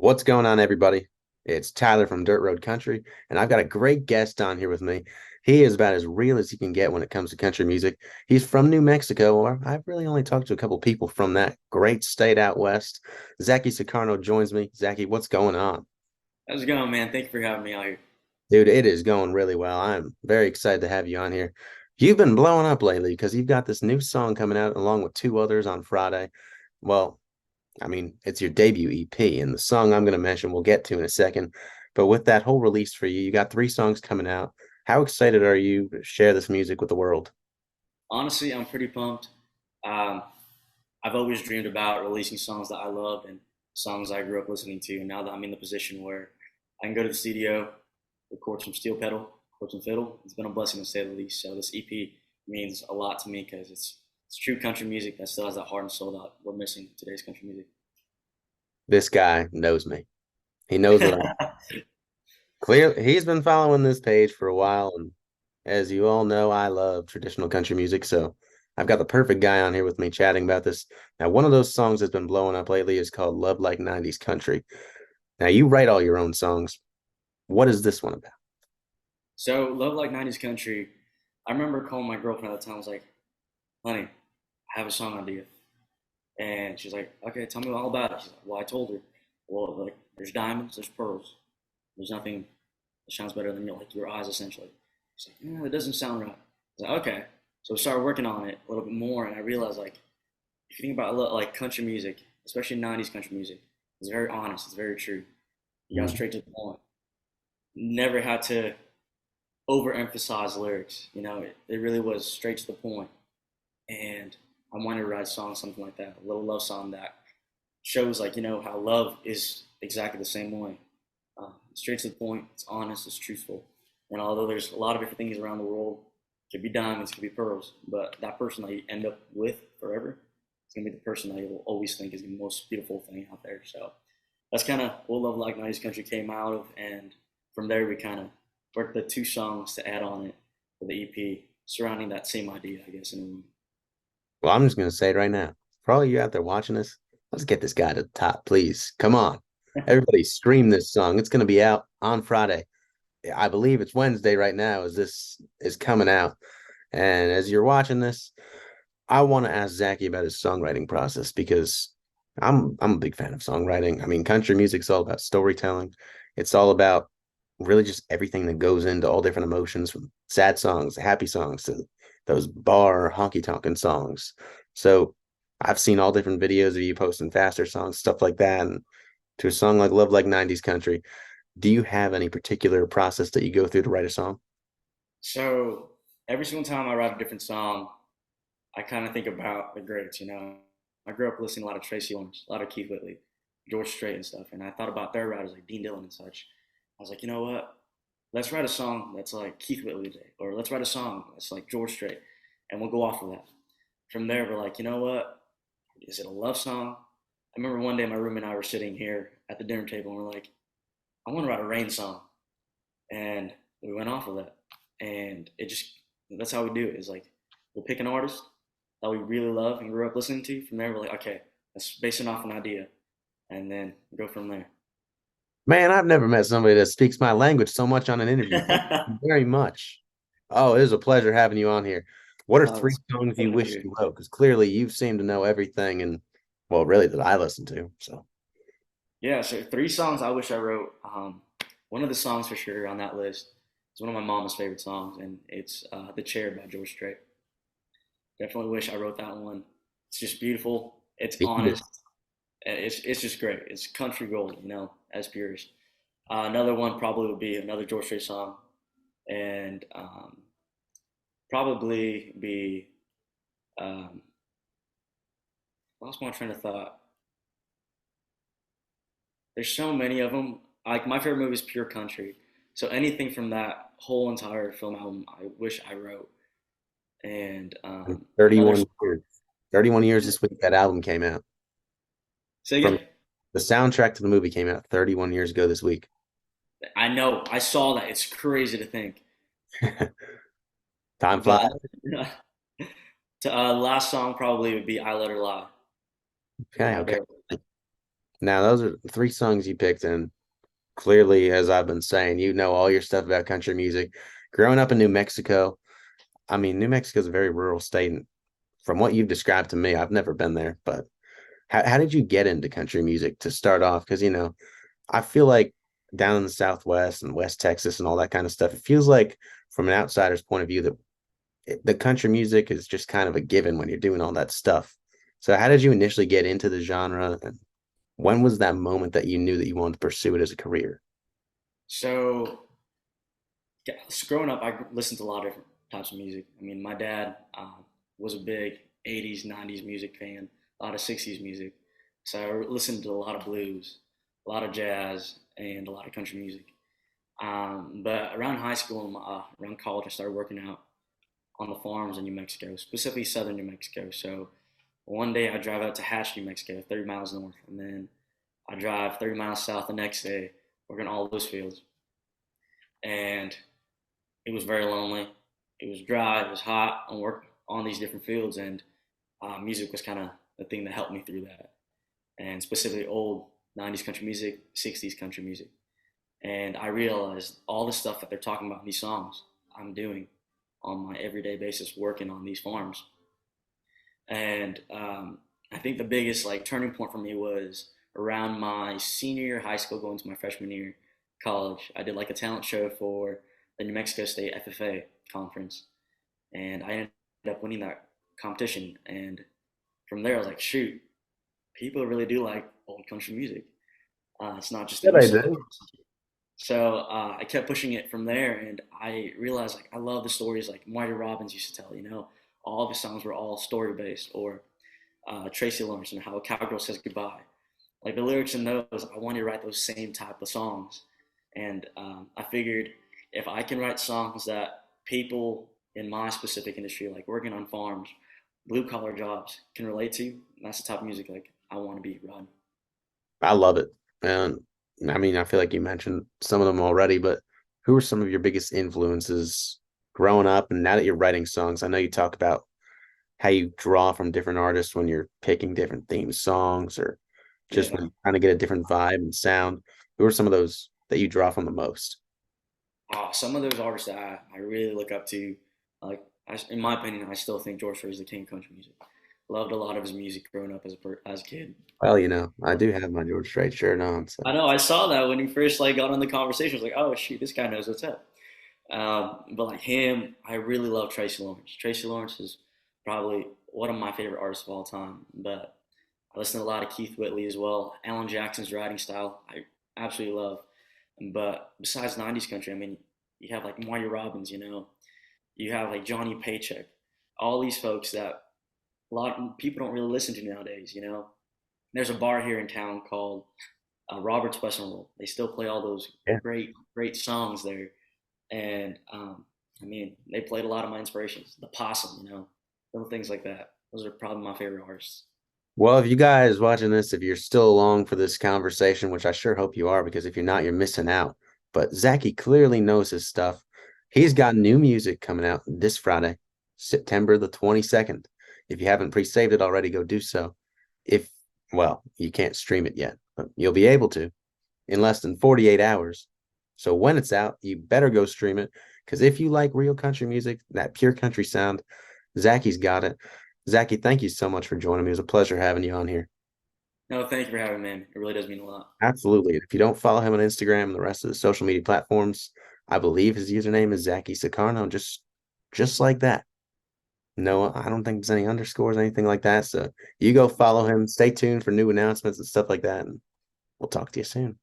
What's going on, everybody? It's Tyler from Dirt Road Country, and I've got a great guest on here with me. He is about as real as you can get when it comes to country music. He's from New Mexico, or I've really only talked to a couple people from that great state out west. Dzaki Sukarno joins me. Zaki, what's going on? How's it going, man? Thank you for having me out here. Dude, it is going really well. I'm very excited to have you on here. You've been blowing up lately because you've got this new song coming out along with two others on Friday. Well, it's your debut EP, and the song I'm going to mention we'll get to in a second. But with that whole release for you, you got three songs coming out. How excited are you to share this music with the world? Honestly, I'm pretty pumped. Um, I've always dreamed about releasing songs that I love and songs I grew up listening to. And now that I'm in the position where I can go to the studio, record some steel pedal, record some fiddle, it's been a blessing to say the least. So this EP means a lot to me because it's true country music that still has that heart and soul that we're missing in today's country music. This guy knows me. He knows what I'm clear. He's been following this page for a while, and as you all know, I love traditional country music, so I've got the perfect guy on here with me chatting about this. Now, one of those songs that's been blowing up lately is called Love Like 90s Country. Now, you write all your own songs. What is this one about? So Love Like 90s Country, I remember calling my girlfriend at the time. I was like, honey, I have a song idea. And she's like, okay, tell me all about it. She's like, well, I told her, well, like, there's diamonds, there's pearls. There's nothing that shines better than your eyes, essentially. She's like, yeah, that doesn't sound right. I was like, okay. So we started working on it a little bit more, and I realized, like, if you think about like country music, especially 90s country music, it's very honest, it's very true. You got Mm. straight to the point. Never had to overemphasize lyrics. It really was straight to the point. And I wanted to write a song, something like that, a little love song that shows like how love is exactly the same way. It's straight to the point. It's honest. It's truthful. And although there's a lot of different things around the world, it could be diamonds, it could be pearls, but that person that you end up with forever is gonna be the person that you'll always think is the most beautiful thing out there. So that's kind of what Love Like 90s Country came out of, and from there we kind of worked the two songs to add on it for the EP surrounding that same idea, I guess, in a way. Well, I'm just going to say it right now. For all you out there watching this, let's get this guy to the top, please. Come on. Everybody stream this song. It's going to be out on Friday. I believe it's Wednesday right now as this is coming out. And as you're watching this, I want to ask Zachy about his songwriting process because I'm a big fan of songwriting. I mean, country music's all about storytelling. It's all about really just everything that goes into all different emotions, from sad songs, happy songs, to those bar honky tonkin songs. So I've seen all different videos of you posting faster songs, stuff like that, and to a song like Love Like 90s Country. Do you have any particular process that you go through to write a song? So every single time I write a different song, I kind of think about the greats. I grew up listening to a lot of Tracy Lawrence, a lot of Keith Whitley, George Strait and stuff, and I thought about their writers like Dean Dillon and such. I was like, you know what? Let's write a song that's like Keith Whitley today, or let's write a song that's like George Strait, and we'll go off of that. From there, we're like, you know what? Is it a love song? I remember one day my roommate and I were sitting here at the dinner table, and we're like, I want to write a rain song, and we went off of that, and it just that's how we do it. Is like we'll pick an artist that we really love and grew up listening to. From there, we're like, okay, let's base it off an idea, and then go from there. Man, I've never met somebody that speaks my language so much on an interview. Thank you very much. Oh, it is a pleasure having you on here. What are three It's songs a you pleasure to be wish here. you wrote? Because clearly you seem to know everything, and well, really that I listen to. So Yeah, so three songs I wish I wrote. One of the songs for sure on that list is one of my mom's favorite songs, and it's "The Chair" by George Strait. Definitely wish I wrote that one. It's just beautiful. It's honest. It's just great. It's country gold, as purest. Another one probably would be another George Strait song, and probably be lost my train of thought. There's so many of them. Like my favorite movie is Pure Country, so anything from that whole entire film album, I wish I wrote. And another 31 years. 31 years this week that album came out. say From again. the soundtrack to the movie came out 31 years ago this week. I know I saw that. It's crazy to think. Time flies. But last song probably would be "I Let Her Lie." Okay, okay. There. Now, those are three songs you picked, and clearly, as I've been saying, you know all your stuff about country music. Growing up in New Mexico, I mean, New Mexico is a very rural state, and from what you've described to me, I've never been there, but how did you get into country music to start off? Because, I feel like down in the Southwest and West Texas and all that kind of stuff, it feels like from an outsider's point of view that the country music is just kind of a given when you're doing all that stuff. So how did you initially get into the genre, and when was that moment that you knew that you wanted to pursue it as a career? So, yeah, so growing up, I listened to a lot of different types of music. I mean, my dad was a big 80s, 90s music fan, a lot of 60s music. So I listened to a lot of blues, a lot of jazz, and a lot of country music. But around high school and around college, I started working out on the farms in New Mexico, specifically southern New Mexico. So one day I drive out to Hatch, New Mexico, 30 miles north, and then I drive 30 miles south the next day, working all those fields. And it was very lonely. It was dry. It was hot. I worked on these different fields, and music was kind of the thing that helped me through that. And specifically, old '90s country music, '60s country music. And I realized all the stuff that they're talking about in these songs, I'm doing on my everyday basis, working on these farms. And I think the biggest like turning point for me was around my senior year of high school, going to my freshman year college. I did like a talent show for the New Mexico State FFA conference, and I ended up winning that competition. And from there, I was like, shoot, people really do like old country music. It's not just a Yeah, new they song. do. So I kept pushing it from there, and I realized like I love the stories like Marty Robbins used to tell. All of his songs were all story based, or Tracy Lawrence and how a cowgirl says goodbye. Like the lyrics in those, I wanted to write those same type of songs, and I figured if I can write songs that people in my specific industry, like working on farms, blue collar jobs, can relate to, that's the type of music like I want to be run. I love it. And I mean, I feel like you mentioned some of them already, but who are some of your biggest influences growing up and now that you're writing songs? I know you talk about how you draw from different artists when you're picking different theme songs or just Yeah. when you kind of get a different vibe and sound. Who are some of those that you draw from the most? Some of those artists that I really look up to, like in my opinion, I still think George Strait is the king of country music. Loved a lot of his music growing up as a kid. Well, I do have my George Strait shirt on, so I know I saw that when he first like got on the conversation. I was like, oh shoot, this guy knows what's up. But like him, I really love Tracy Lawrence. Tracy Lawrence is probably one of my favorite artists of all time. But I listen to a lot of Keith Whitley as well. Alan Jackson's writing style, I absolutely love. But besides '90s country, I mean, you have like Marty Robbins, you have like Johnny Paycheck, all these folks that a lot of people don't really listen to nowadays. There's a bar here in town called Robert's Western World. They still play all those yeah. great, great songs there, and I mean, they played a lot of my inspirations. The Possum, little things like that. Those are probably my favorite artists. Well, if you guys watching this, if you're still along for this conversation, which I sure hope you are, because if you're not, you're missing out. But Zachy clearly knows his stuff. He's got new music coming out this Friday, September the 22nd. If you haven't pre-saved it already, go do so. If, well, you can't stream it yet, but you'll be able to in less than 48 hours. So when it's out, you better go stream it. Because if you like real country music, that pure country sound, Zachy's got it. Zachy, thank you so much for joining me. It was a pleasure having you on here. No, thank you for having me, man. It really does mean a lot. Absolutely. If you don't follow him on Instagram and the rest of the social media platforms, I believe his username is Dzaki Sukarno, just like that. No, I don't think there's any underscores, anything like that. So you go follow him. Stay tuned for new announcements and stuff like that. And we'll talk to you soon.